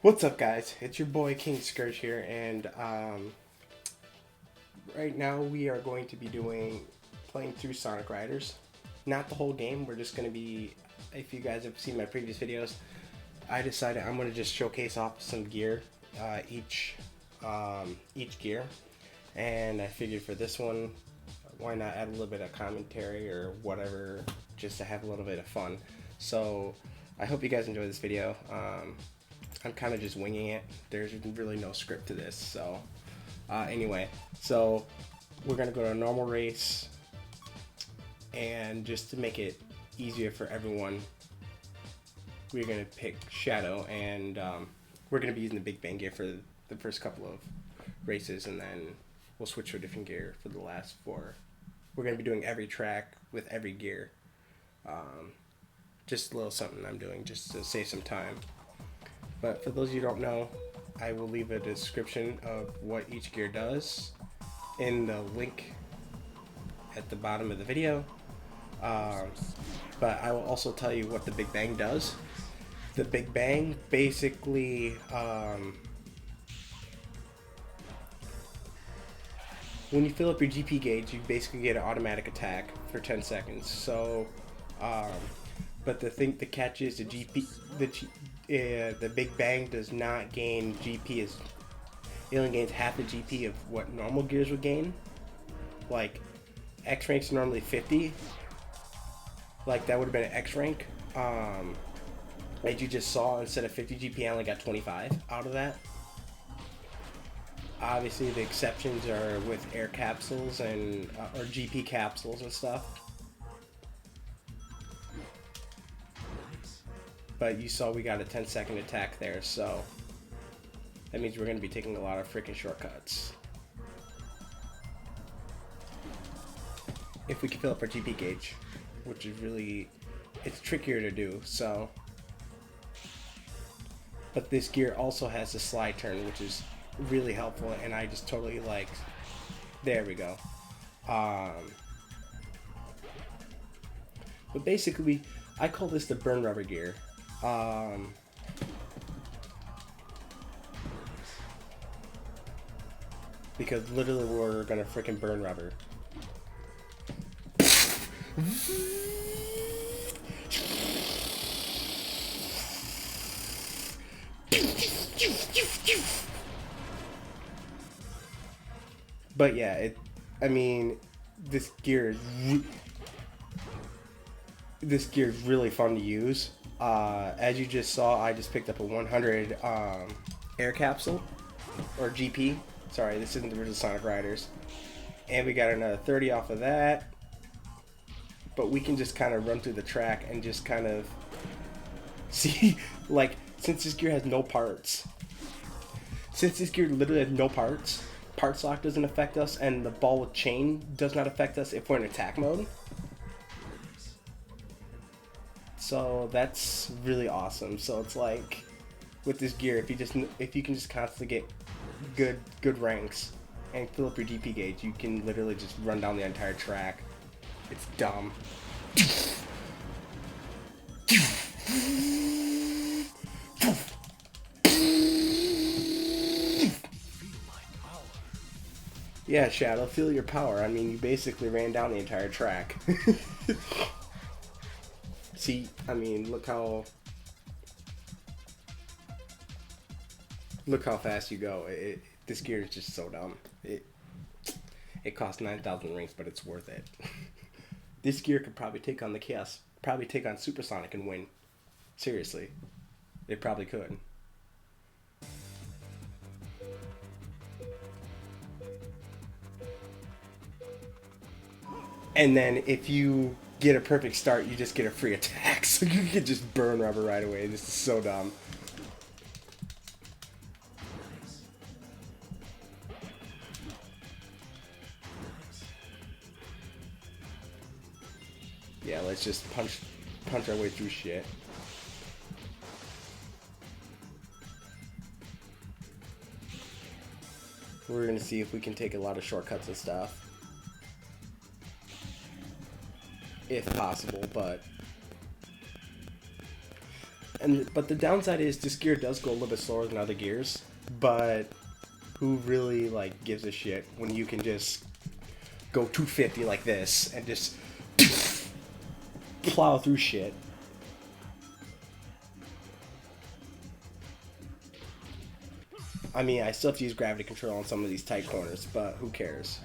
What's up, guys? It's your boy King Scourge here, and right now we are going to be playing through Sonic Riders. Not the whole game. We're just going to be. If you guys have seen my previous videos, I decided I'm going to just showcase off some gear, each gear, and I figured for this one, why not add a little bit of commentary or whatever, just to have a little bit of fun. So I hope you guys enjoy this video. I'm kind of just winging it. There's really no script to this. So anyway, so we're gonna go to a normal race, and just to make it easier for everyone, we're gonna pick Shadow, and we're gonna be using the Big Bang gear for the first couple of races, and then we'll switch to a different gear for the last four. We're gonna be doing every track with every gear. Just a little something I'm doing just to save some time. But for those of you who don't know, I will leave a description of what each gear does in the link at the bottom of the video. But I will also tell you what the Big Bang does. The Big Bang basically when you fill up your GP gauge, you basically get an automatic attack for 10 seconds. So, but the catch is the Big Bang does not gain GP. It only gains half the GP of what normal gears would gain. Like, X rank's normally 50. Like, that would have been an X rank. As you just saw, instead of 50 GP, I only got 25 out of that. Obviously, the exceptions are with air capsules and or GP capsules and stuff. But you saw we got a 10-second attack there, so that means we're going to be taking a lot of freaking shortcuts. If we can fill up our GP gauge, which is really, it's trickier to do, so. But this gear also has a slide turn, which is really helpful, and I just totally like, there we go. But basically, I call this the burn rubber gear. Because literally we're gonna freaking burn rubber. But yeah, I mean, this gear is really fun to use. As you just saw, I just picked up a 100 air capsule, or GP. Sorry, this isn't the original Sonic Riders. And we got another 30 off of that. But we can just kind of run through the track and just kind of see, like, since this gear has no parts. Since this gear literally has no parts, parts lock doesn't affect us, and the ball with chain does not affect us if we're in attack mode. So that's really awesome. So it's like with this gear, if you can just constantly get good ranks and fill up your DP gauge, you can literally just run down the entire track. It's dumb. Yeah, Shadow, feel your power. I mean, you basically ran down the entire track. See, I mean, look how fast you go. This gear is just so dumb. It costs 9,000 rings, but it's worth it. This gear could probably take on the Chaos, probably take on Supersonic and win. Seriously, it probably could. And then if you get a perfect start, you just get a free attack, so you can just burn rubber right away. This is so dumb. Yeah, let's just punch our way through shit. We're gonna see if we can take a lot of shortcuts and stuff. If possible, but But the downside is this gear does go a little bit slower than other gears, but who really like gives a shit when you can just go 250 like this and just plow through shit. I mean, I still have to use gravity control on some of these tight corners, but who cares?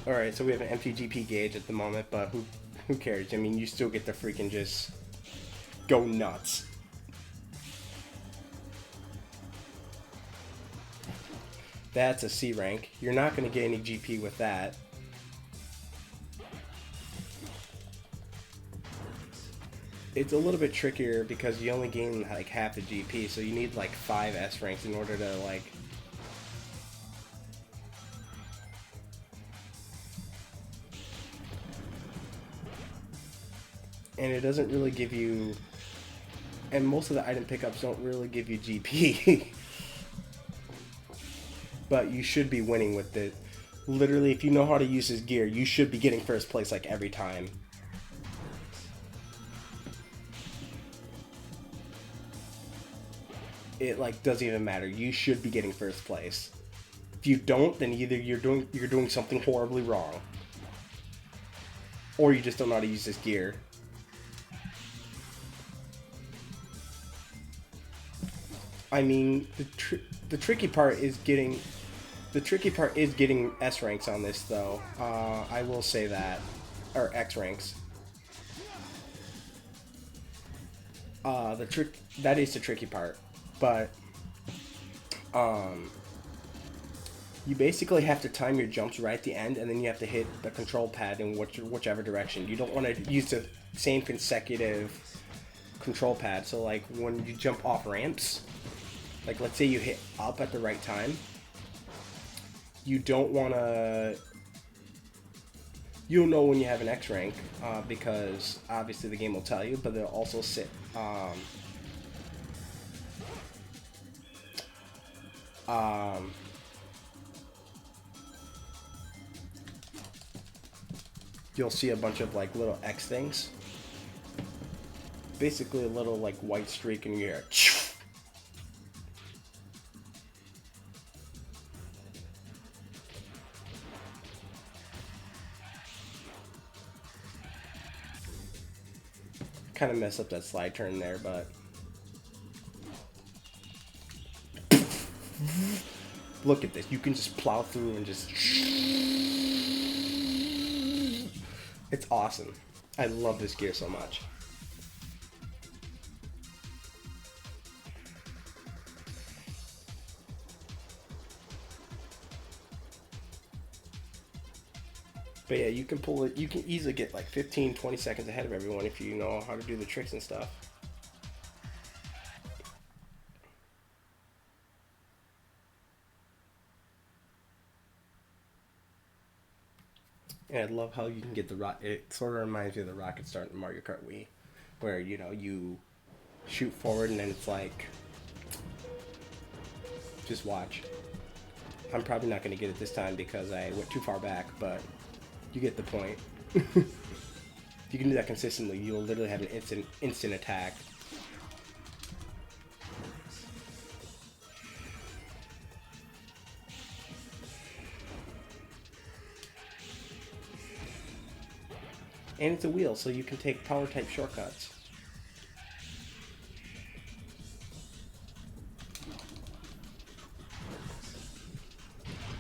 Alright, so we have an empty GP gauge at the moment, but who cares? I mean, you still get to freaking just go nuts. That's a C rank. You're not going to get any GP with that. It's a little bit trickier because you only gain like half the GP, so you need like 5 S ranks in order to like... And it doesn't really give you... And most of the item pickups don't really give you GP. But you should be winning with it. Literally, if you know how to use his gear, you should be getting first place like every time. It like doesn't even matter. You should be getting first place. If you don't, then either you're doing something horribly wrong, or you just don't know how to use his gear. I mean, the tricky part is getting S ranks on this, though. I will say that, or X ranks. That is the tricky part, but you basically have to time your jumps right at the end, and then you have to hit the control pad in whichever direction. You don't want to use the same consecutive control pad. So, like when you jump off ramps, like let's say you hit up at the right time. You don't want to... You'll know when you have an X rank, because obviously the game will tell you, but they'll also sit... you'll see a bunch of like little X things. Basically a little like white streak in your hair. Kind of messed up that slide turn there, but look at this. You can just plow through and just... It's awesome. I love this gear so much. But yeah, you can pull it. You can easily get like 15-20 seconds ahead of everyone if you know how to do the tricks and stuff. And I love how you can get the rocket. It sort of reminds me of the rocket start in Mario Kart Wii, where you know you shoot forward and then it's like, just watch. I'm probably not going to get it this time because I went too far back, but you get the point. If you can do that consistently, you'll literally have an instant attack. And it's a wheel, so you can take power type shortcuts.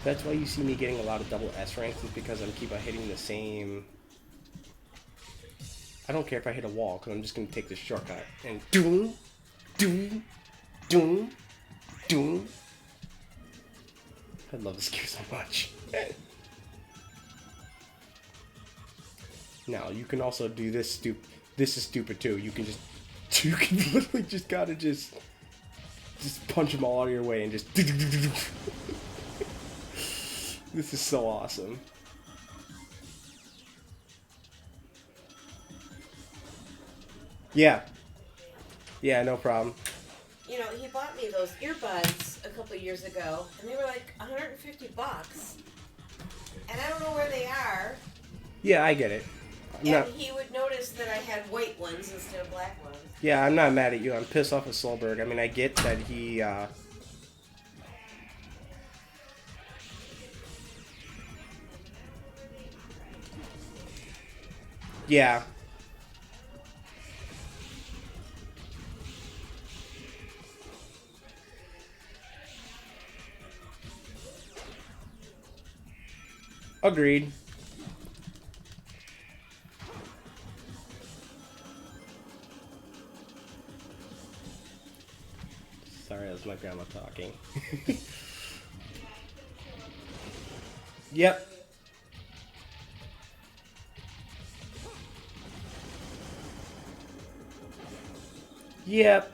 That's why you see me getting a lot of double S ranks, is because I'm keep on hitting the same... I don't care if I hit a wall, because I'm just going to take this shortcut. And doom, doom, doom, doom. I love this gear so much. Now, you can also do this This is stupid too. You can literally just gotta just punch them all out of your way and just... This is so awesome. Yeah. Yeah, no problem. You know, he bought me those earbuds a couple of years ago, and they were like $150. And I don't know where they are. Yeah, I get it. And he would notice that I had white ones instead of black ones. Yeah, I'm not mad at you. I'm pissed off at Solberg. I mean, I get that he, yeah. Agreed. Sorry, that was my grandma talking. Yep. Yep.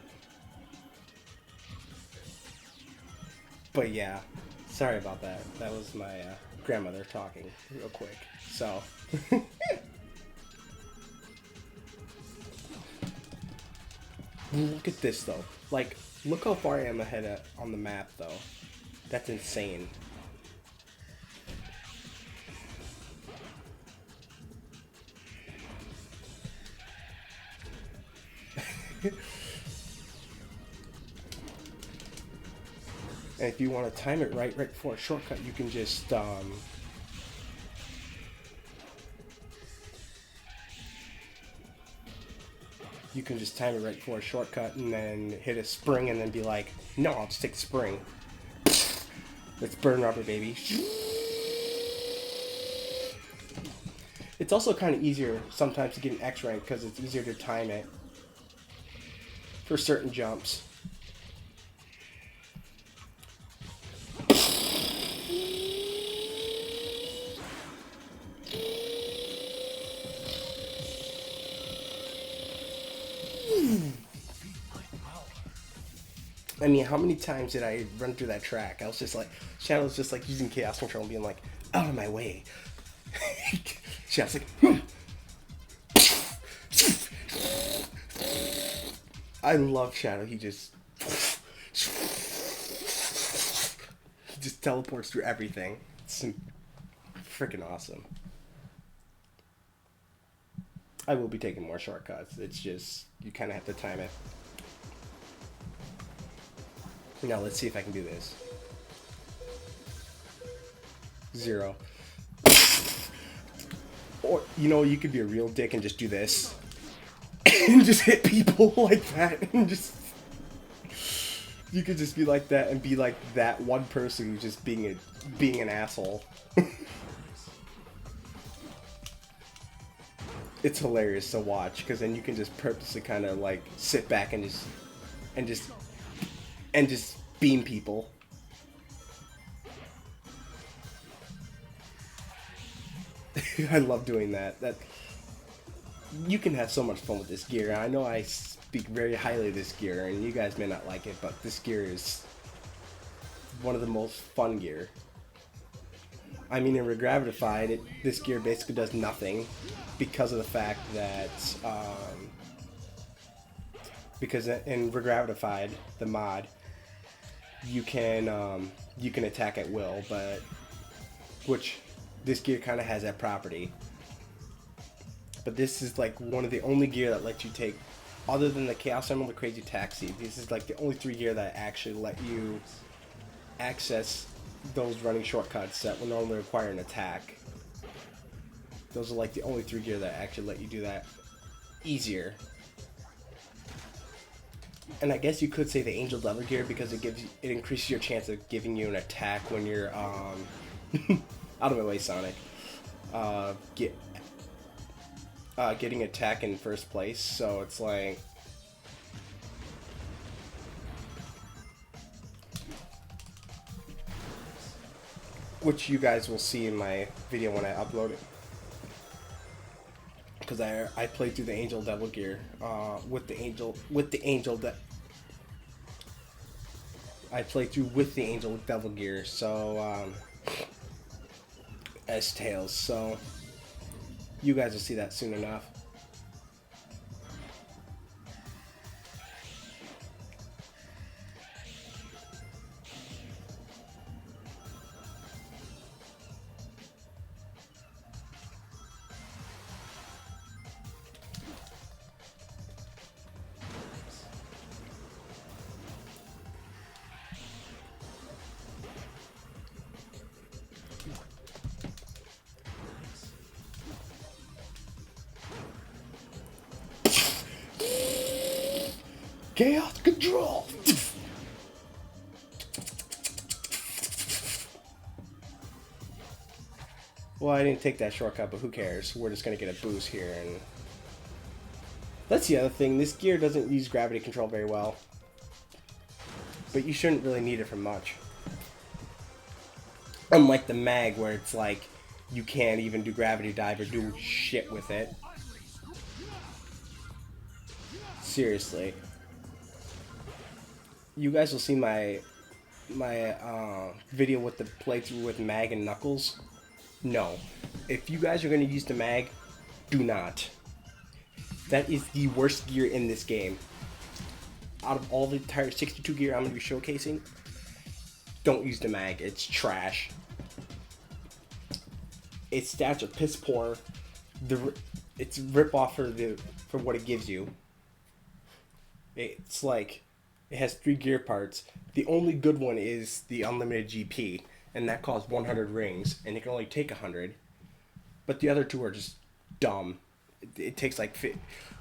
But yeah, sorry about that. That was my grandmother talking real quick. So. Look at this though. Like, look how far I am ahead on the map though. That's insane. And if you want to time it right before a shortcut, you can just time it right before a shortcut and then hit a spring and then be like, no, I'll just take the spring. Let's burn rubber, baby. It's also kind of easier sometimes to get an X rank because it's easier to time it for certain jumps. I mean, how many times did I run through that track? I was just like, Shadow's just like using chaos control and being like, out of my way. Shadow's like, I love Shadow. He just teleports through everything. It's freaking awesome. I will be taking more shortcuts. It's just, you kind of have to time it. Now let's see if I can do this. 0. Or, you know, you could be a real dick and just do this. And just hit people like that. And just... You could just be like that and be like that one person who's just being an asshole. It's hilarious to watch, because then you can just purposely kind of like sit back and just beam people. I love doing that. You can have so much fun with this gear. I know I speak very highly of this gear, and you guys may not like it, but this gear is one of the most fun gear. I mean, in Regravitified, this gear basically does nothing because of the fact that, because in Regravitified, the mod, you can attack at will, but which this gear kind of has that property. But this is like one of the only gear that lets you take, other than the Chaos Emerald, the Crazy Taxi, this is like the only 3 gear that actually let you access those running shortcuts that would normally require an attack. Those are like the only 3 gear that actually let you do that easier. And I guess you could say the Angel Devil gear, because it increases your chance of giving you an attack when you're out of my way, Sonic. Getting attack in first place, so it's like, which you guys will see in my video when I upload it, because I played through the Angel Devil gear I played through with the Angel Devil gear, so as Tails, so you guys will see that soon enough. Chaos control! Well, I didn't take that shortcut, but who cares? We're just gonna get a boost here, and that's the other thing. This gear doesn't use gravity control very well, but you shouldn't really need it for much. Unlike the mag, where it's like you can't even do gravity dive or do shit with it. Seriously, you guys will see my video with the playthrough with mag and Knuckles. No, if you guys are going to use the mag, do not. That is the worst gear in this game. Out of all the entire 62 gear I'm going to be showcasing, don't use the mag. It's trash. Its stats are piss poor. It's rip off for what it gives you. It's like it has 3 gear parts. The only good one is the unlimited GP, and that costs 100 rings, and it can only take 100. But the other 2 are just dumb. It takes like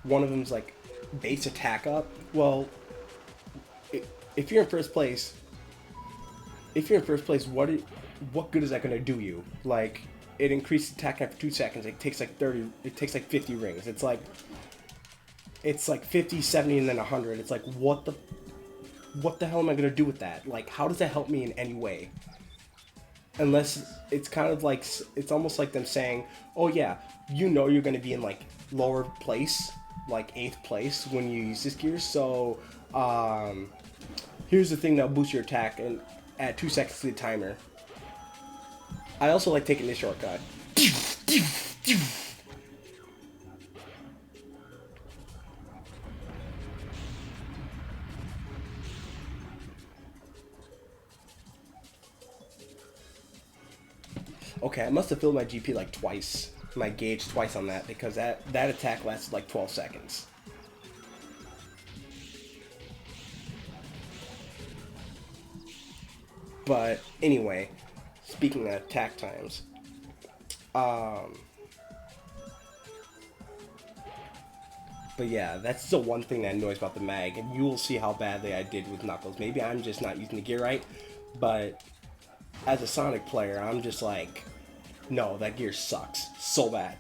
one of them's like base attack up. Well, if you're in first place, what good is that gonna do you? Like, it increases attack after 2 seconds. It takes like 30. It takes like 50 rings. It's like 50, 70, and then 100. It's like what the hell am I gonna do with that? Like, how does that help me in any way? Unless it's kind of like, it's almost like them saying, oh yeah, you know you're gonna be in like lower place, like 8th place when you use this gear. So here's the thing that'll boost your attack and add 2 seconds to the timer. I also like taking this shortcut. Okay, I must have filled my GP like twice, my gauge twice on that, because that attack lasted like 12 seconds. But anyway, speaking of attack times, but yeah, that's the one thing that annoys about the mag, and you will see how badly I did with Knuckles. Maybe I'm just not using the gear right, but as a Sonic player, I'm just like, no, that gear sucks so bad.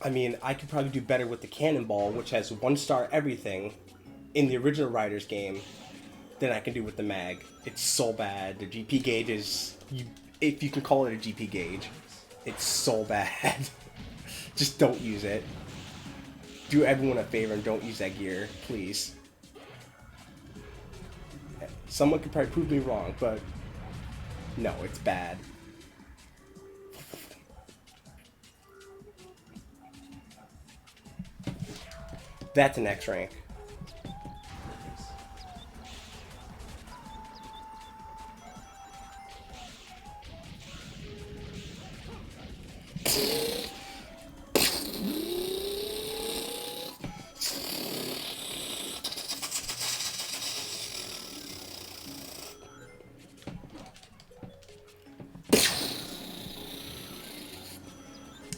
I mean, I could probably do better with the Cannonball, which has 1-star everything in the original Riders game, than I can do with the mag. It's so bad. The GP gauge is, if you can call it a GP gauge, it's so bad. Just don't use it. Do everyone a favor and don't use that gear, please. Someone could probably prove me wrong, but no, it's bad. That's an X rank.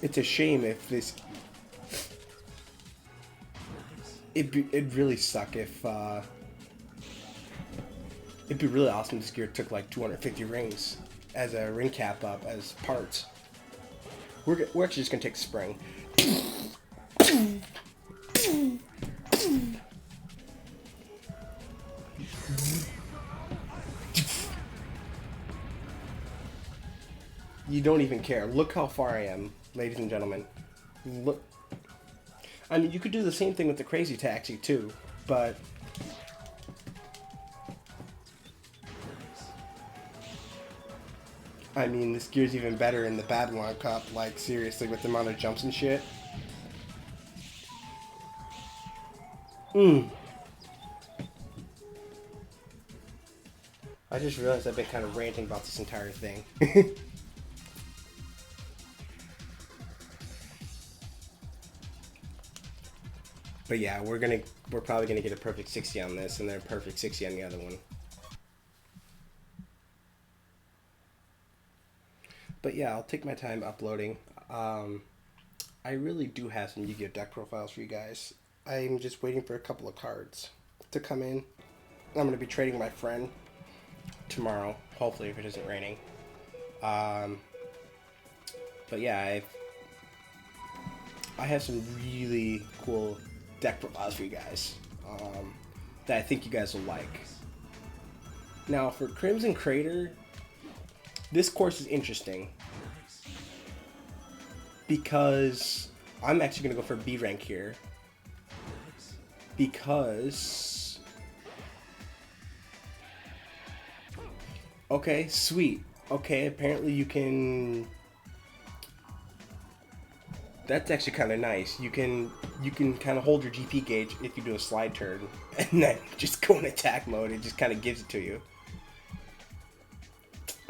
It's a shame if this... It'd really suck if, it'd be really awesome if this gear took like 250 rings as a ring cap up, as parts. We're actually just gonna take Spring. You don't even care. Look how far I am, ladies and gentlemen. Look. I mean, you could do the same thing with the Crazy Taxi, too, but... I mean, this gear's even better in the Babylon Cup, like, seriously, with the amount of jumps and shit. I just realized I've been kind of ranting about this entire thing. But yeah, we're probably gonna get a perfect 60 on this, and then a perfect 60 on the other one. But yeah, I'll take my time uploading. I really do have some Yu-Gi-Oh deck profiles for you guys. I'm just waiting for a couple of cards. to come in. I'm going to be trading my friend tomorrow, hopefully, if it isn't raining. But yeah, I have some really cool deck profiles for you guys that I think you guys will like. Now, for Crimson Crater, this course is interesting because I'm actually going to go for B rank here because... Okay, sweet. Okay, apparently you can... That's actually kind of nice. You can kind of hold your GP gauge if you do a slide turn, and then just go in attack mode. It just kind of gives it to you.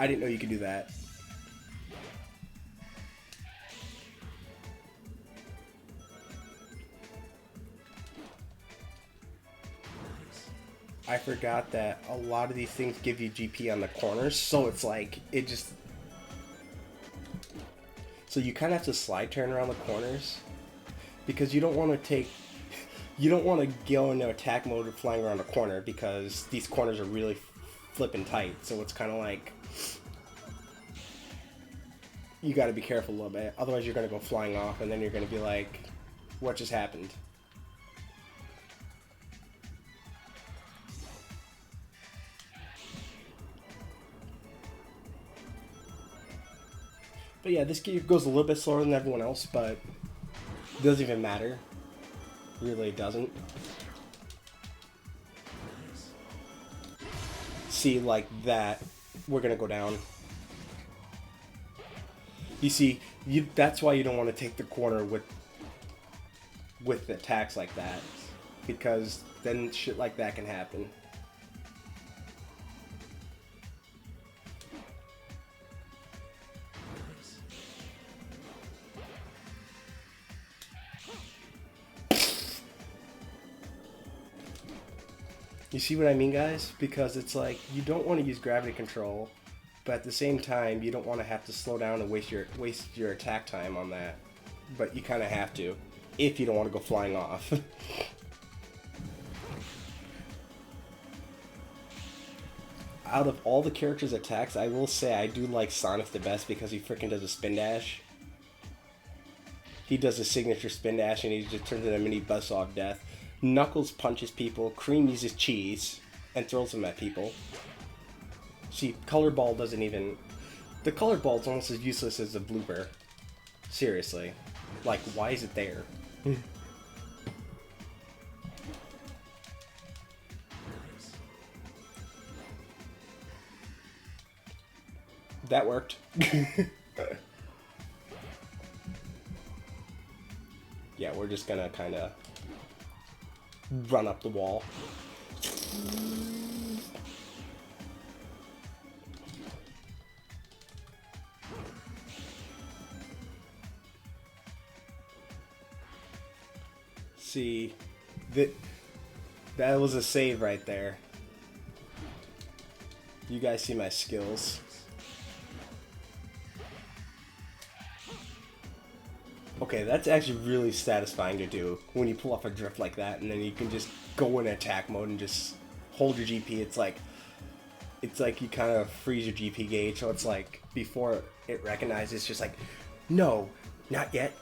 I didn't know you could do that. I forgot that a lot of these things give you GP on the corners, so it's like, it just... So you kind of have to slide turn around the corners, because you don't want to take... You don't want to go into attack mode flying around a corner, because these corners are really flipping tight, so it's kind of like... You got to be careful a little bit, otherwise you're going to go flying off, and then you're going to be like, what just happened? But yeah, this gear goes a little bit slower than everyone else, but it doesn't even matter. Really doesn't. See, like that, we're gonna go down. You see, that's why you don't want to take the corner with attacks like that, because then shit like that can happen. You see what I mean, guys? Because it's like, you don't want to use gravity control, but at the same time, you don't want to have to slow down and waste your attack time on that. But you kind of have to, if you don't want to go flying off. Out of all the characters' attacks, I will say I do like Sonic the best because he freaking does a spin dash. He does a signature spin dash and he just turns into a mini buzzsaw of death. Knuckles punches people, Cream uses cheese, and throws them at people. See, Color Ball doesn't even... The Color Ball is almost as useless as the blooper. Seriously. Like, why is it there? That worked. Yeah, we're just gonna kind of run up the wall. See, that was a save right there. You guys see my skills. Okay, that's actually really satisfying to do when you pull off a drift like that, and then you can just go in attack mode and just hold your GP. It's like you kind of freeze your GP gauge, so it's like before it recognizes, it's just like, no, not yet.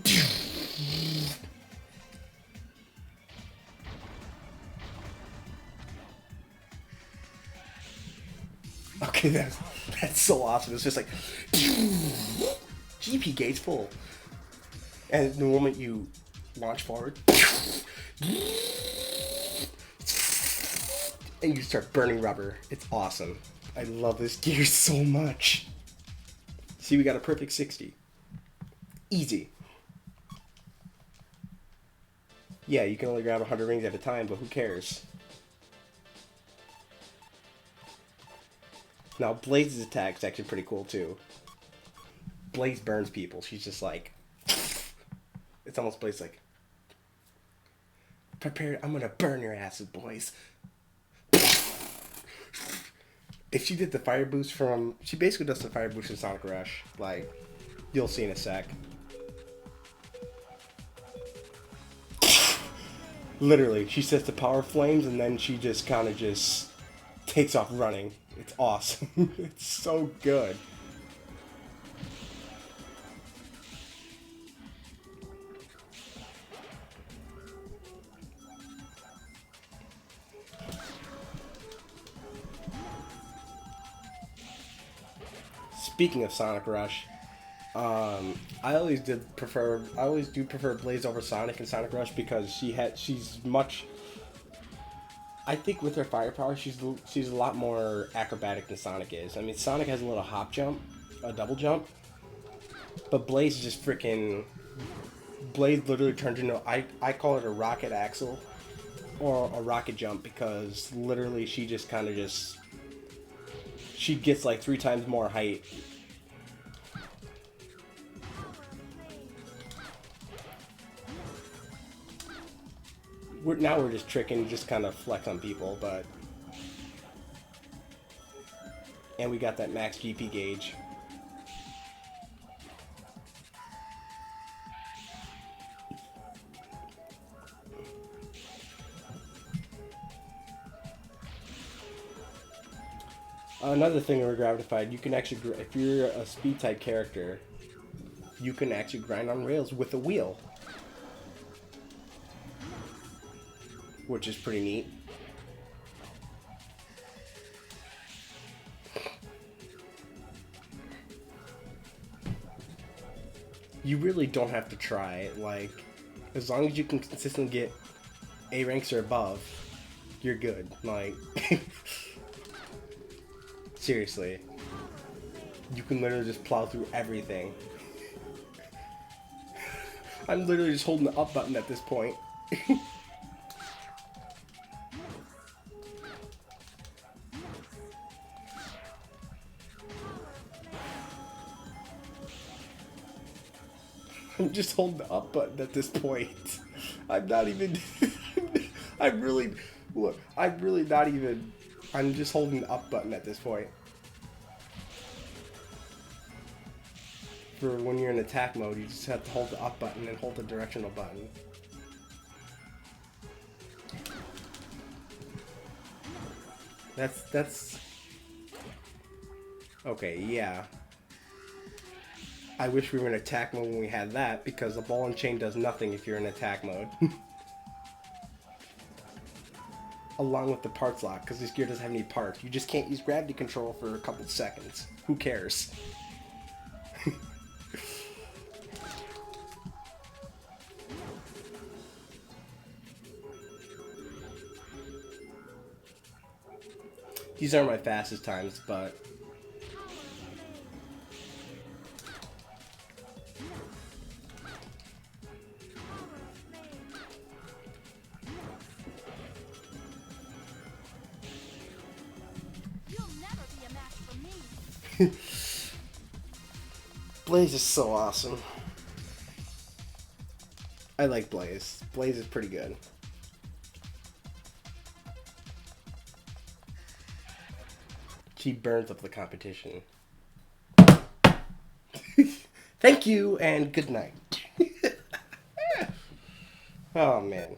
Okay, that's so awesome. It's just like GP gauge full. And the moment you launch forward, and you start burning rubber, it's awesome. I love this gear so much. See, we got a perfect 60. Easy. Yeah, you can only grab 100 rings at a time, but who cares? Now, Blaze's attack is actually pretty cool, too. Blaze burns people. She's just like... It's almost Blaze like... Prepare, I'm gonna burn your asses, boys. If she did the fire boost from... She basically does the fire boost in Sonic Rush. Like, you'll see in a sec. Literally, she sets the power flames and then she just kind of just takes off running. It's awesome. It's so good. Speaking of Sonic Rush, I always do prefer Blaze over Sonic and Sonic Rush because she's much. I think with her firepower, she's a lot more acrobatic than Sonic is. I mean, Sonic has a little hop jump, a double jump, but Blaze is just freaking. Blaze literally turns into I call it a rocket axle, or a rocket jump because literally she just kind of just. She gets like 3 times more height. Now we're just tricking, just kind of flex on people, but... And we got that max GP gauge. Another thing we're gratified, you can actually, if you're a speed type character, you can actually grind on rails with a wheel. Which is pretty neat. You really don't have to try. Like, as long as you can consistently get A ranks or above, you're good. Like, seriously. You can literally just plow through everything. I'm literally just holding the up button at this point. I'm just holding the up button at this point. I'm not even... I'm really not even... I'm just holding the up button at this point. For when you're in attack mode, you just have to hold the up button and hold the directional button. That's... Okay, yeah. I wish we were in attack mode when we had that, because the ball and chain does nothing if you're in attack mode. Along with the parts lock, because this gear doesn't have any parts. You just can't use gravity control for a couple seconds. Who cares? These aren't my fastest times, but... Blaze is so awesome. I like Blaze. Blaze is pretty good. She burns up the competition. Thank you and good night. Oh man.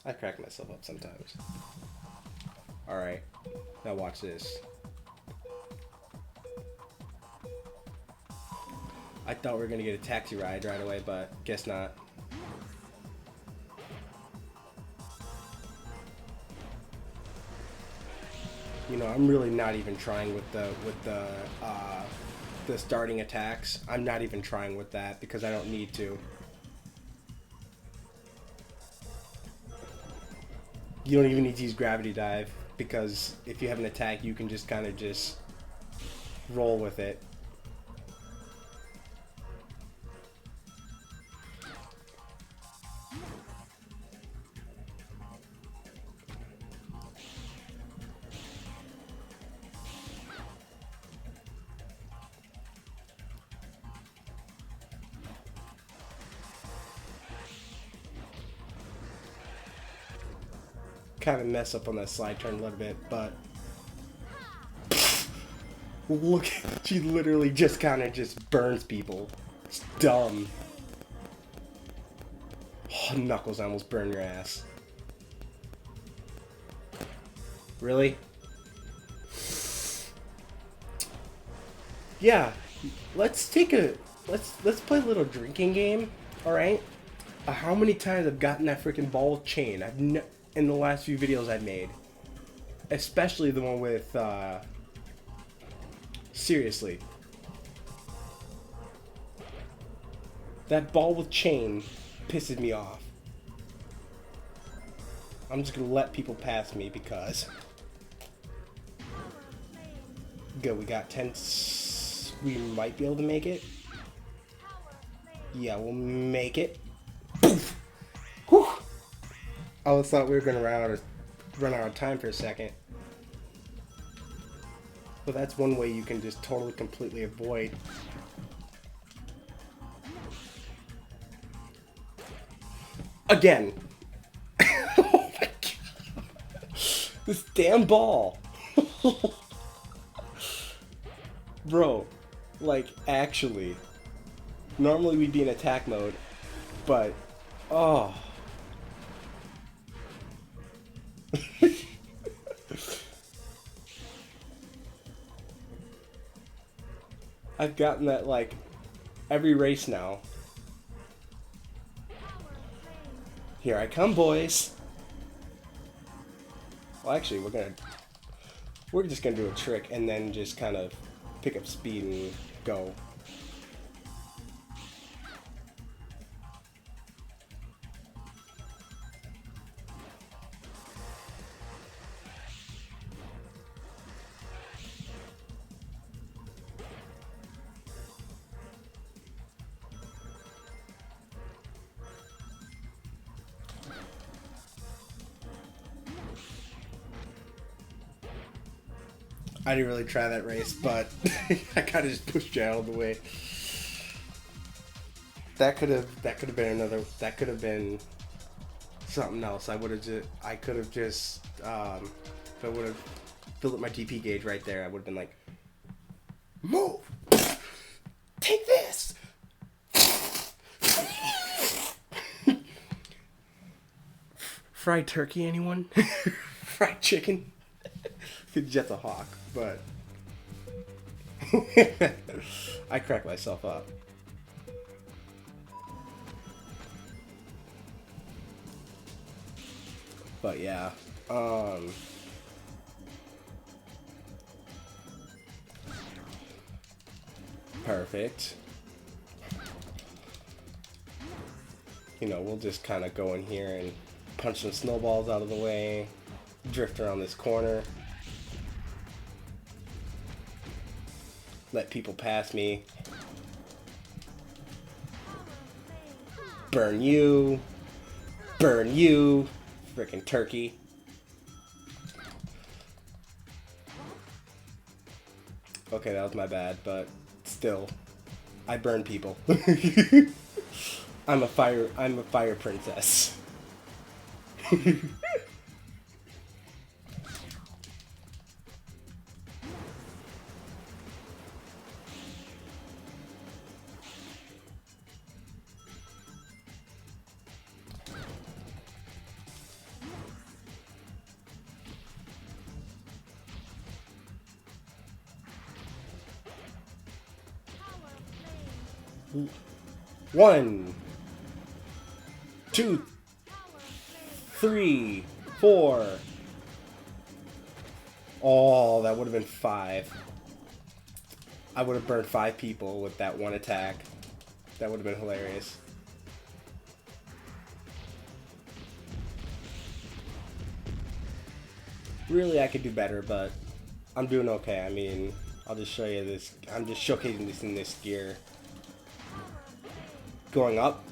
I crack myself up sometimes. Alright, now watch this. I thought we were gonna get a taxi ride right away, but guess not. You know, I'm really not even trying with the starting attacks. I'm not even trying with that because I don't need to. You don't even need to use gravity dive because if you have an attack, you can just kind of just roll with it. Kind of mess up on that slide turn a little bit, but look, she literally just kind of just burns people. It's dumb. Oh, Knuckles, I almost burned your ass. Really? Yeah, let's play a little drinking game, all right? How many times I've gotten that freaking ball with chain? In the last few videos I've made, especially the one with seriously, that ball with chain pisses me off. I'm just gonna let people pass me because good. We got 10. We might be able to make it. Yeah, we'll make it. Whew. I always thought we were gonna run out of time for a second. But that's one way you can just totally, completely avoid. Again. Oh my god. This damn ball. Bro, like, actually. Normally we'd be in attack mode, but, oh. I've gotten that, like, every race now. Here I come, boys. Well, actually, we're just gonna do a trick and then just kind of pick up speed and go. I didn't really try that race, but I kind of just pushed you out of the way. That could have been something else. I could have just if I would have filled up my DP gauge right there, I would have been like, move, take this. Fried turkey, anyone? Fried chicken? Just a hawk, but I crack myself up. But yeah, perfect. You know, we'll just kind of go in here and punch some snowballs out of the way, drift around this corner, let people pass me, burn you, frickin' turkey. Okay, that was my bad, but still, I burn people. I'm a fire princess. One, 2, 3, 4. Oh, that would have been 5. I would have burned 5 people with that one attack. That would have been hilarious. Really, I could do better, but I'm doing okay. I mean, I'll just show you this. I'm just showcasing this in this gear. Going up.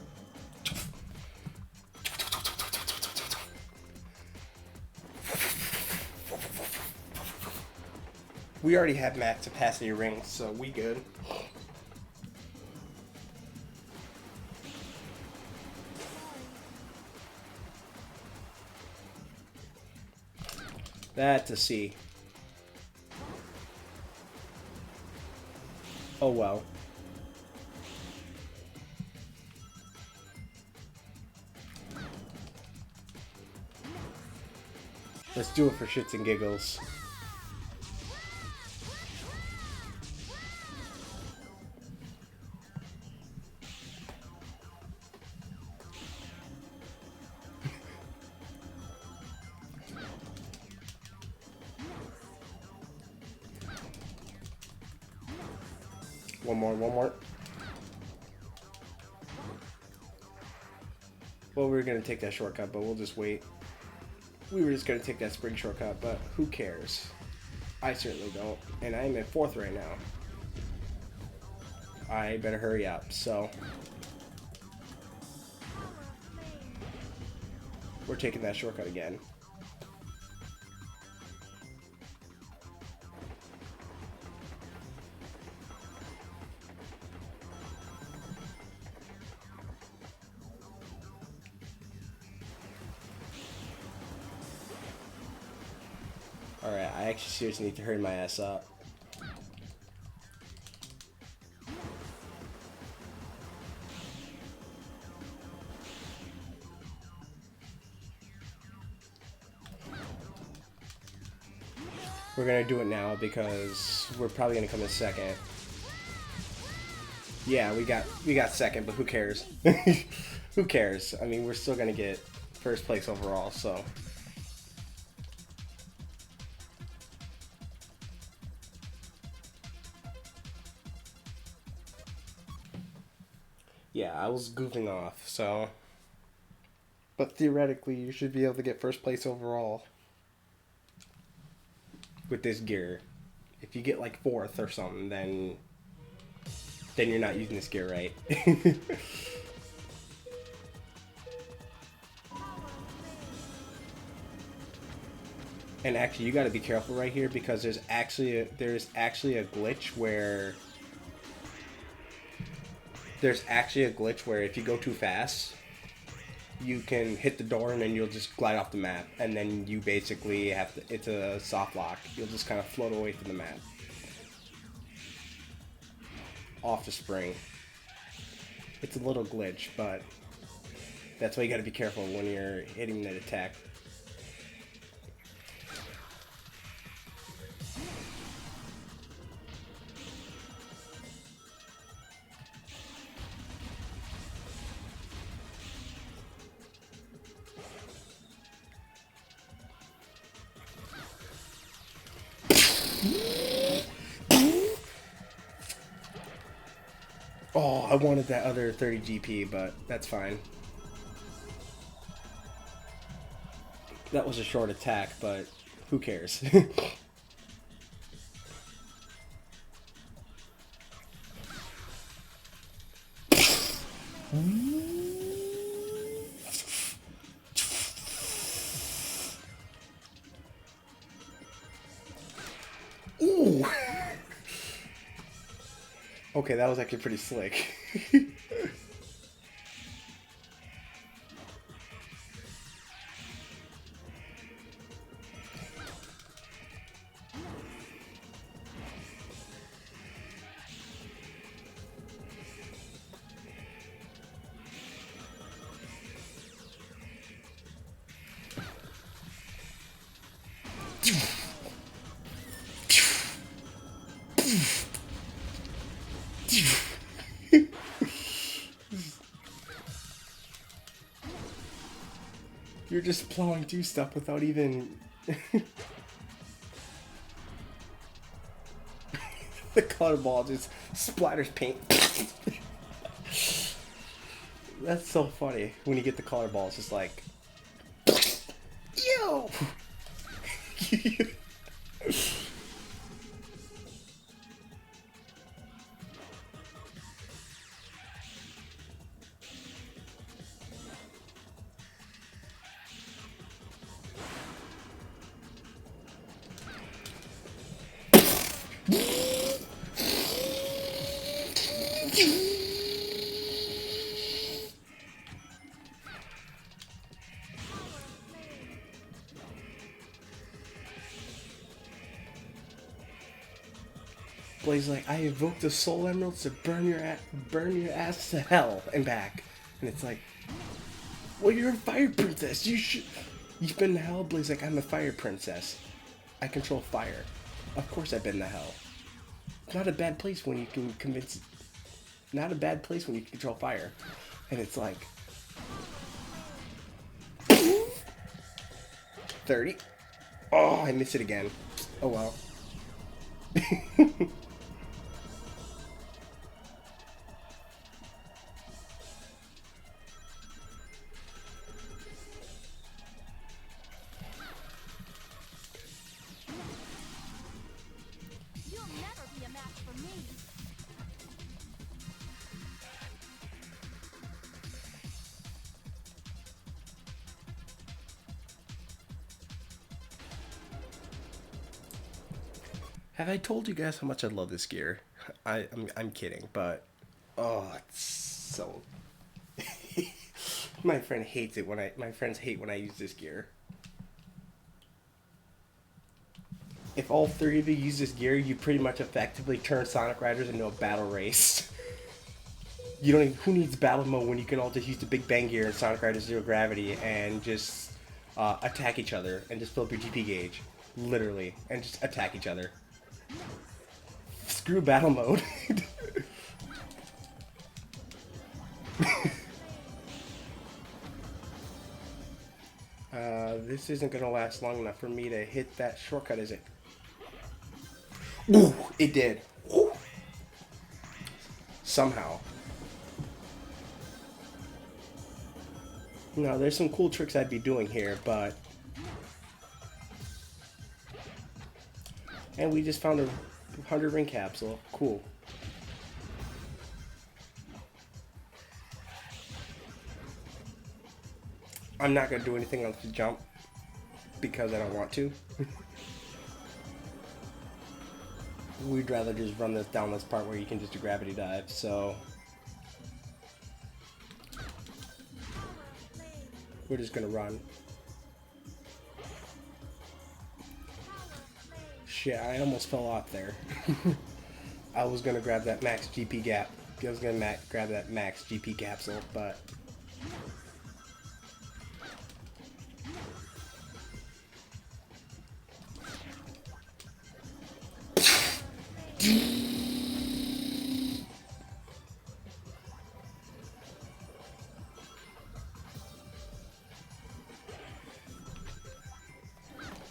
We already have max capacity rings, so we good. That's a C. Oh well. Let's do it for shits and giggles. One more. Well, we were going to take that shortcut, but we'll just wait. We were just going to take that spring shortcut, but who cares? I certainly don't. And I'm in 4th right now. I better hurry up, so... We're taking that shortcut again. Alright, I actually seriously need to hurry my ass up. We're gonna do it now because we're probably gonna come in second. Yeah, we got second, but who cares? Who cares? I mean, we're still gonna get first place overall, so. Yeah, I was goofing off, so. But theoretically, you should be able to get first place overall with this gear. If you get like 4th or something, then you're not using this gear right. And actually, you got to be careful right here because there's actually a glitch where if you go too fast, you can hit the door and then you'll just glide off the map, and then you basically have to, it's a soft lock. You'll just kind of float away from the map. Off the spring. It's a little glitch, but that's why you gotta be careful when you're hitting that attack. Oh, I wanted that other 30 GP, but that's fine. That was a short attack, but who cares? Ooh! Okay, that was actually pretty slick. You're just plowing through stuff without even... The color ball just splatters paint. That's so funny. When you get the color ball, it's just like... Yo! Blaze like, I evoked the soul emeralds to burn your ass to hell and back. And it's like, well, you're a fire princess. You should. You've been to hell, Blaze. Like, I'm a fire princess. I control fire. Of course I've been to hell. It's not a bad place when you can convince... Not a bad place when you can control fire. And it's like... 30. Oh, I missed it again. Oh, well. Have I told you guys how much I love this gear? I'm kidding, but oh, it's so. My friend hates it when my friends hate when I use this gear. If all three of you use this gear, you pretty much effectively turn Sonic Riders into a battle race. You don't even, who needs battle mode when you can all just use the Big Bang gear and Sonic Riders Zero Gravity and just attack each other and just fill up your GP gauge, literally, and just attack each other. Screw battle mode. This isn't gonna last long enough for me to hit that shortcut, is it? Ooh, it did. Ooh. Somehow. No, there's some cool tricks I'd be doing here, but... And we just found a 100 ring capsule. Cool. I'm not going to do anything else to jump because I don't want to. We'd rather just run this down this part where you can just do gravity dive, so... We're just going to run. Shit, I almost fell off there. I was gonna grab that max GP gap. I was gonna grab that max GP capsule, but...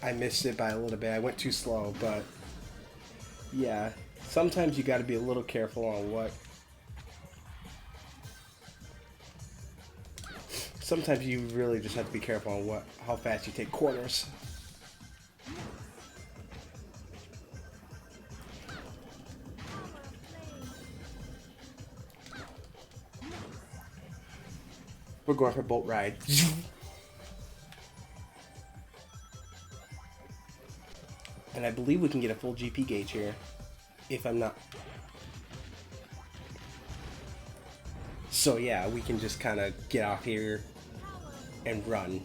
I missed it by a little bit. I went too slow, but yeah, sometimes you got to be a little careful on what. Sometimes you really just have to be careful on how fast you take corners. We're going for a boat ride. And I believe we can get a full GP gauge here, if I'm not. So yeah, we can just kind of get off here and run.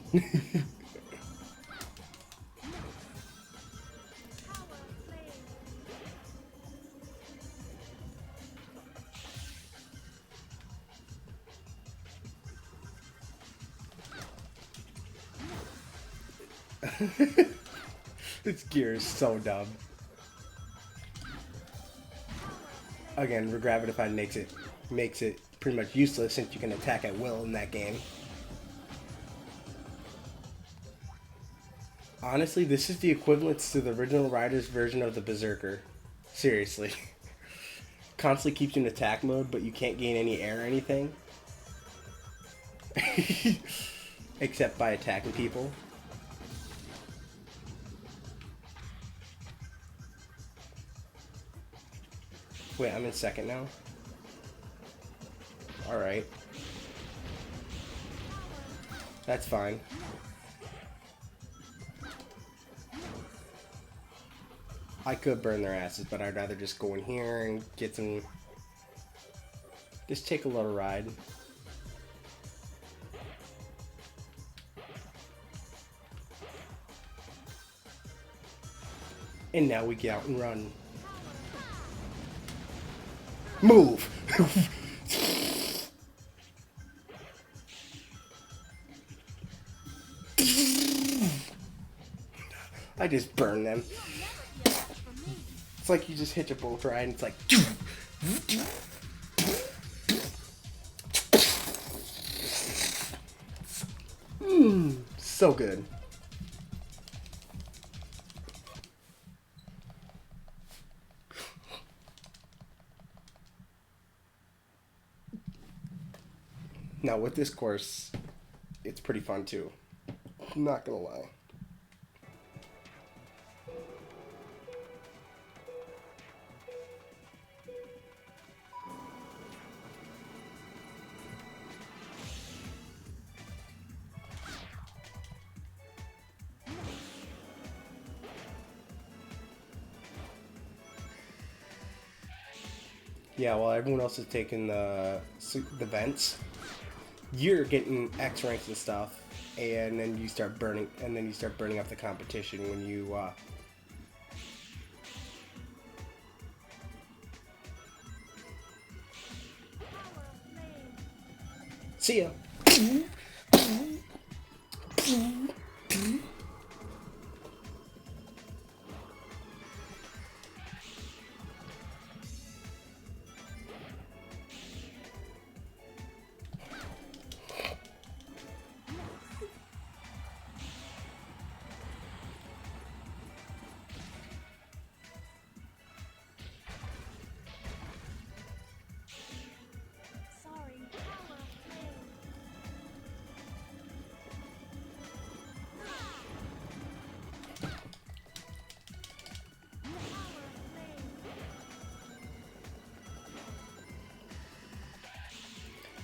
This gear is so dumb. Again, Regravitified makes it pretty much useless since you can attack at will in that game. Honestly, this is the equivalent to the original Riders version of the Berserker. Seriously. Constantly keeps you in attack mode, but you can't gain any air or anything. Except by attacking people. Wait, I'm in second now? Alright. That's fine. I could burn their asses, but I'd rather just go in here and get some... Just take a little ride. And now we get out and run. Move! I just burn them. It's like you just hit your bolt right and it's like... Mmm, so good. Now with this course, it's pretty fun too. I'm not gonna lie. Yeah, while everyone else is taking the vents, you're getting X ranks and stuff, and then you start burning, up the competition when you see ya.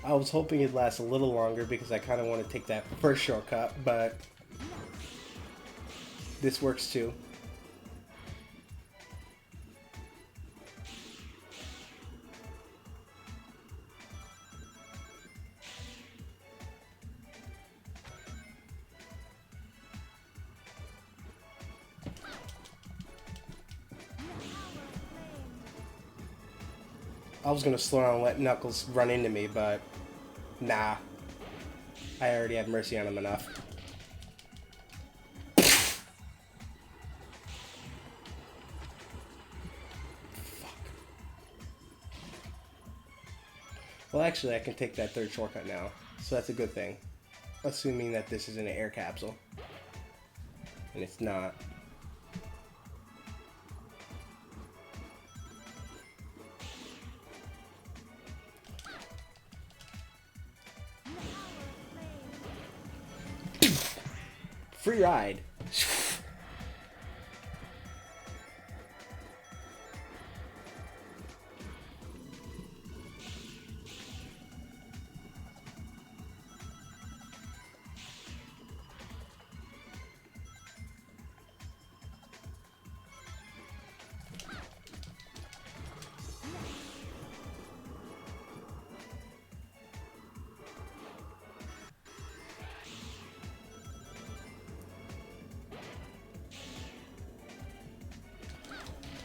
I was hoping it'd last a little longer because I kind of want to take that first shortcut, but this works too. I was going to slow down and let Knuckles run into me, but nah. I already had mercy on him enough. Fuck. Well, actually, I can take that third shortcut now, so that's a good thing. Assuming that this is in an air capsule. And it's not. Free ride.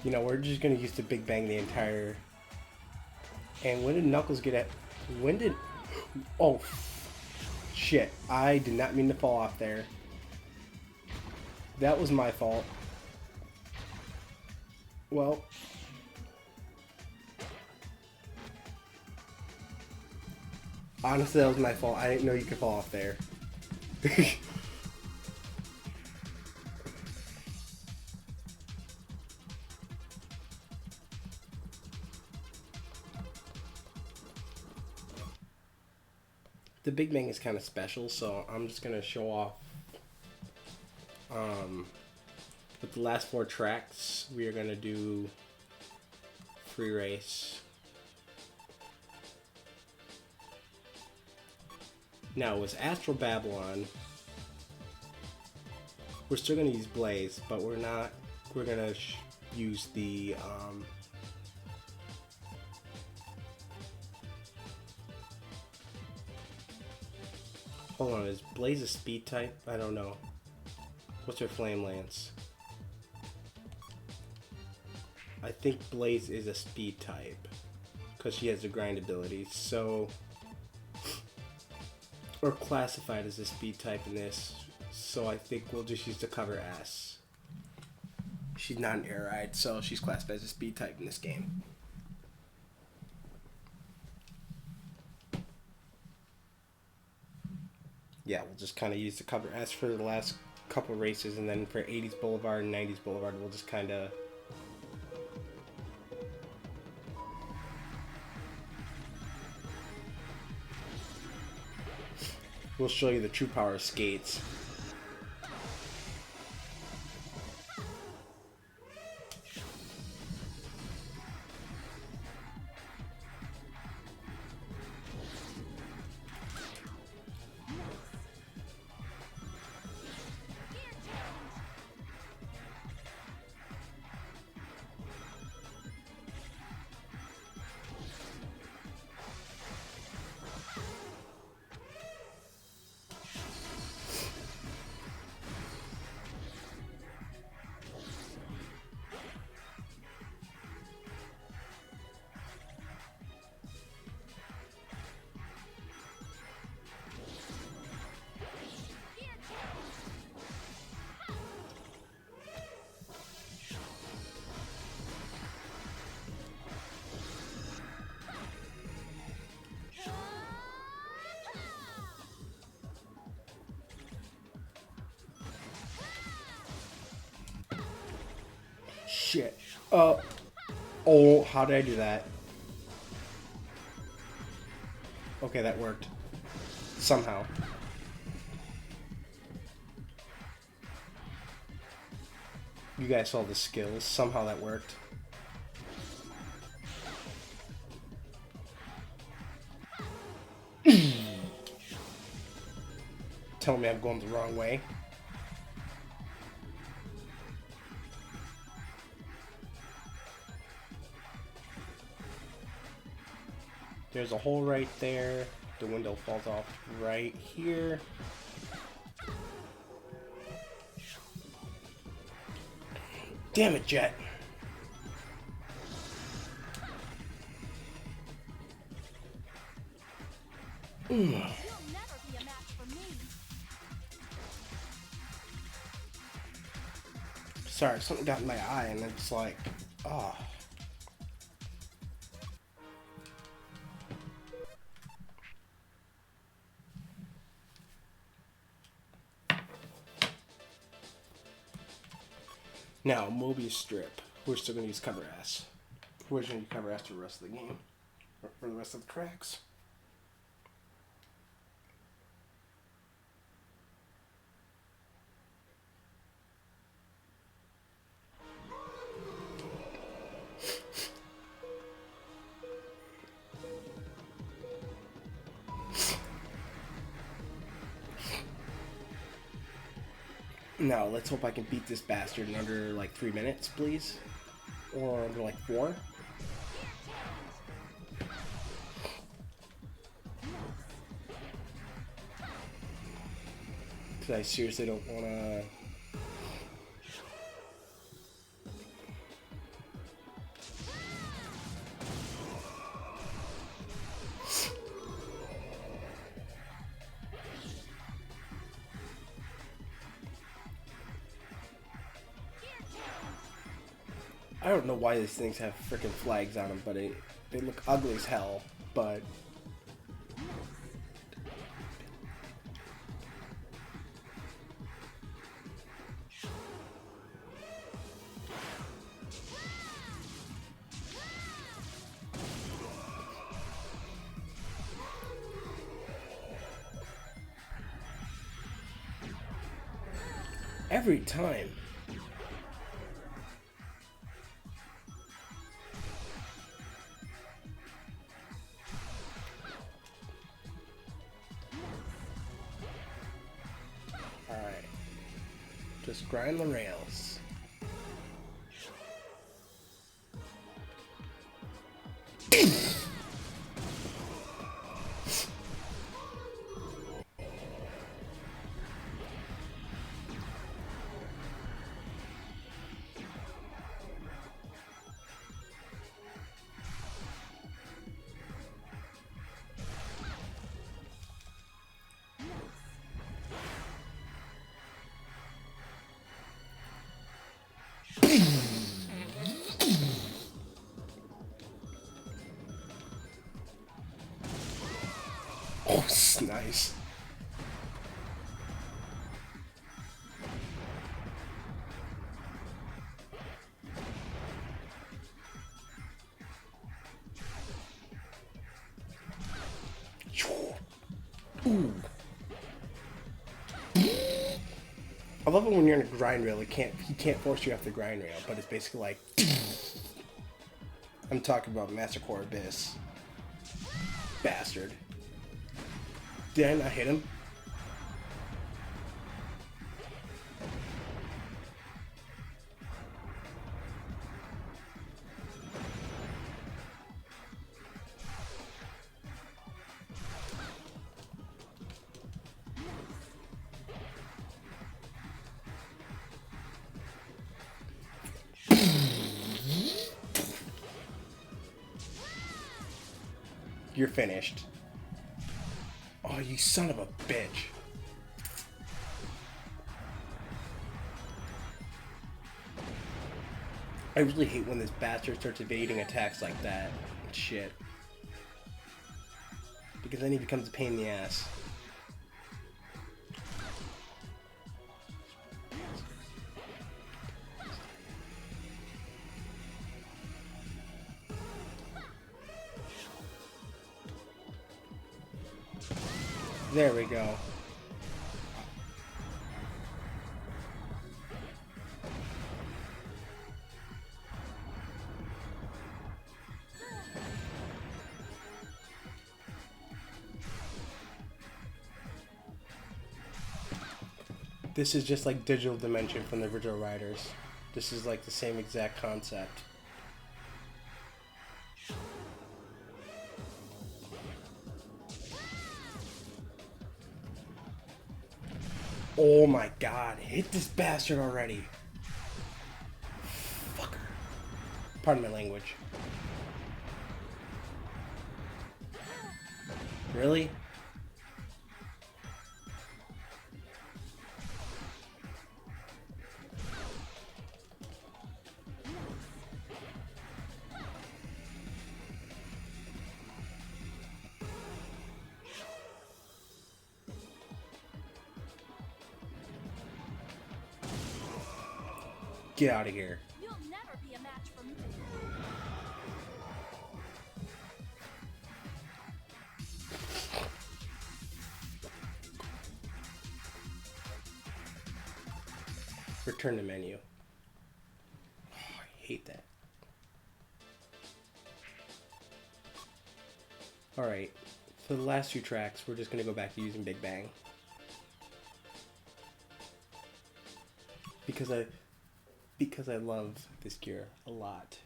You know, we're just gonna use the Big Bang the entire... And when did Knuckles get at... When did... Oh, shit. I did not mean to fall off there. That was my fault. Well... Honestly, that was my fault. I didn't know you could fall off there. The Big Bang is kind of special, so I'm just going to show off with the last 4 tracks. We are going to do Free Race. Now, with Astral Babylon, we're still going to use Blaze, but we're not. We're going to use the hold on, is Blaze a speed type? I don't know. What's her Flame Lance? I think Blaze is a speed type because she has the grind abilities, so, or classified as a speed type in this, so I think we'll just use the cover S. She's not an air ride, so she's classed as a speed type in this game. Yeah, we'll just kind of use the cover S for the last couple races, and then for 80s Boulevard and 90s Boulevard, we'll just kind of... We'll show you the true power of skates. Shit. Oh, how did I do that? Okay, that worked. Somehow. You guys saw the skills. Somehow that worked. Tell me I'm going the wrong way. There's a hole right there. The window falls off right here. Damn it, Jet. Sorry, something got in my eye and it's like, oh. Now, Mobius Strip. We're still going to use cover S. We're just going to use cover S for the rest of the game. Or for the rest of the tracks. Now, let's hope I can beat this bastard in under like 3 minutes, please. Or under like 4. Because I seriously don't want to... I don't know why these things have freaking flags on them, but they look ugly as hell, but... Every time. Alright. Just grind the rails. Oh, nice. Ooh. I love it when you're in a grind rail. He can't force you off the grind rail, but it's basically like I'm talking about Master Core Abyss. Bastard. Did I not hit him? You're finished. Oh, you son of a bitch. I really hate when this bastard starts evading attacks like that. Shit. Because then he becomes a pain in the ass. There we go. This is just like Digital Dimension from the original Riders. This is like the same exact concept. Oh my god, hit this bastard already. Fucker. Pardon my language. Really? Get out of here. You'll never be a match for me. Return to menu. Oh, I hate that. Alright, for the last two tracks, we're just going to go back to using Big Bang. Because I love this gear a lot.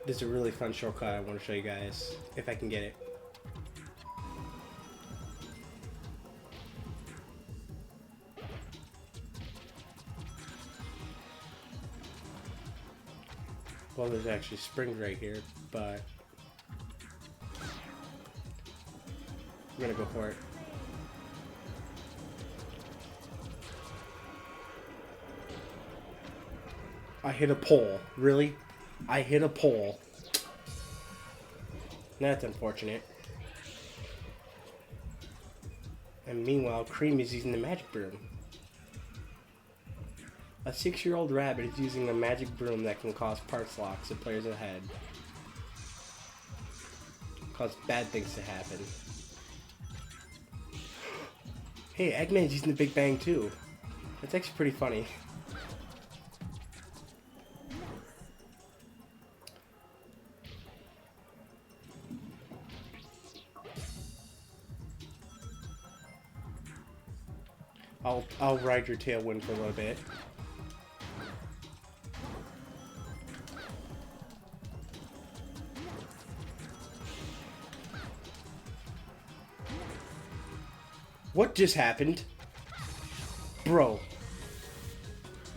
This is a really fun shortcut I want to show you guys, if I can get it. Well, there's actually springs right here, but I'm gonna go for it. I hit a pole. Really? I hit a pole. That's unfortunate. And meanwhile, Cream is using the magic broom. A 6-year-old rabbit is using a magic broom that can cause parts locks if players ahead. Cause bad things to happen. Hey, Eggman's using the Big Bang too. That's actually pretty funny. I'll ride your tailwind for a little bit. What just happened? Bro.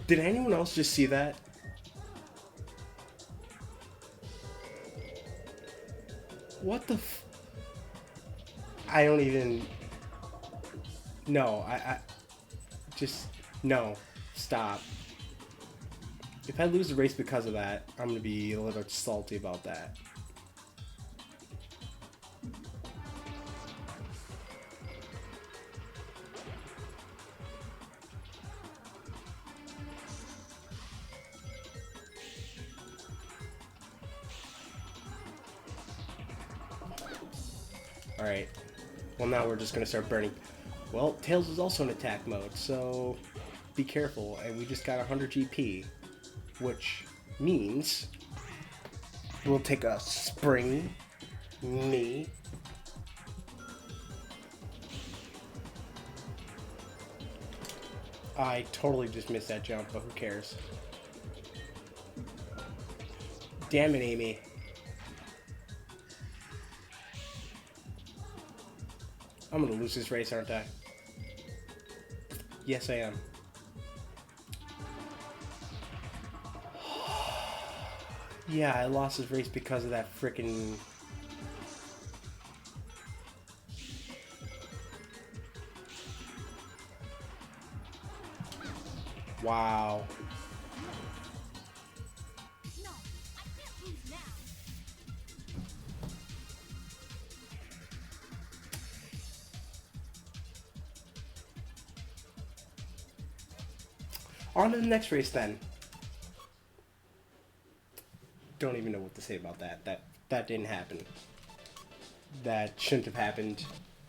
Did anyone else just see that? What the I don't even... No, I just... No. Stop. If I lose the race because of that, I'm going to be a little salty about that. Alright. Well, now we're just going to start burning. Well, Tails is also in attack mode, so be careful. And we just got 100 GP, which means we'll take a spring knee. I totally just missed that jump, but who cares? Damn it, Amy. I'm gonna lose this race, aren't I? Yes, I am. Yeah, I lost this race because of that frickin'... Wow. No, I can't lose now. On to the next race then. Don't even know what to say about that. That didn't happen. That shouldn't have happened.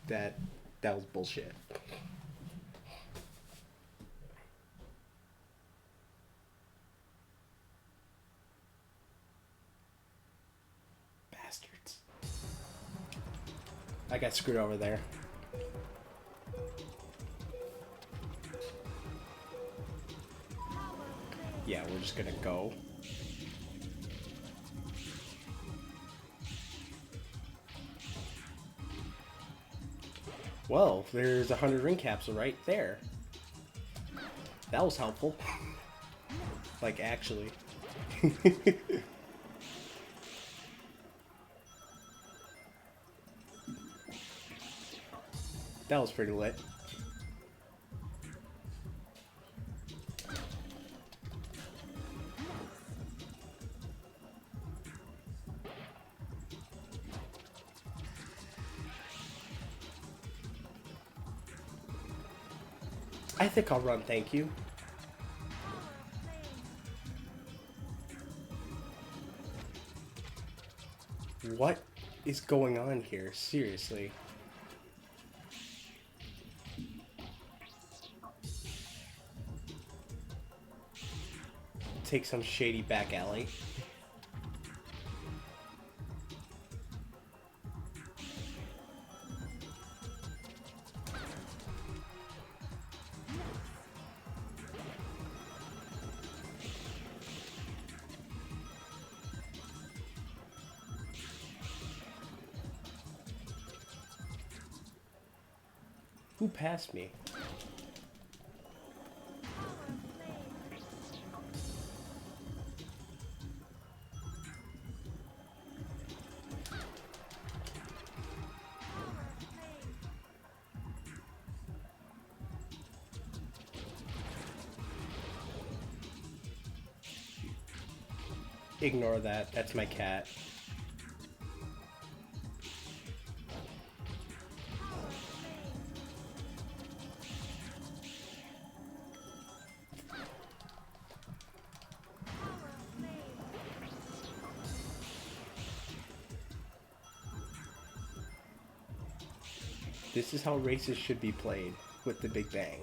That was bullshit. Bastards. I got screwed over there. Yeah, we're just gonna go. Well, there's 100 ring capsule right there. That was helpful. Like, actually. That was pretty lit. I think I'll run, thank you. What is going on here? Seriously. Take some shady back alley. Who passed me? Ignore that. That's my cat. This is how races should be played with the Big Bang.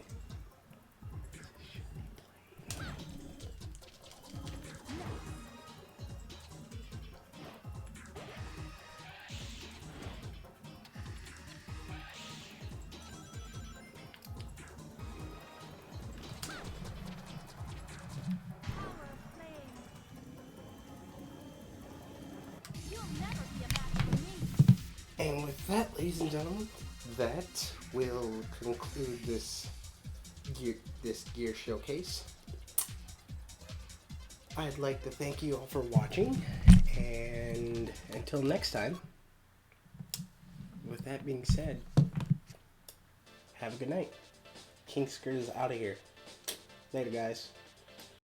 You'll never be a match for me. And with that, ladies and gentlemen, that will conclude this gear showcase. I'd like to thank you all for watching, and until next time, with that being said, have a good night. King Skirt is out of here. Later, guys.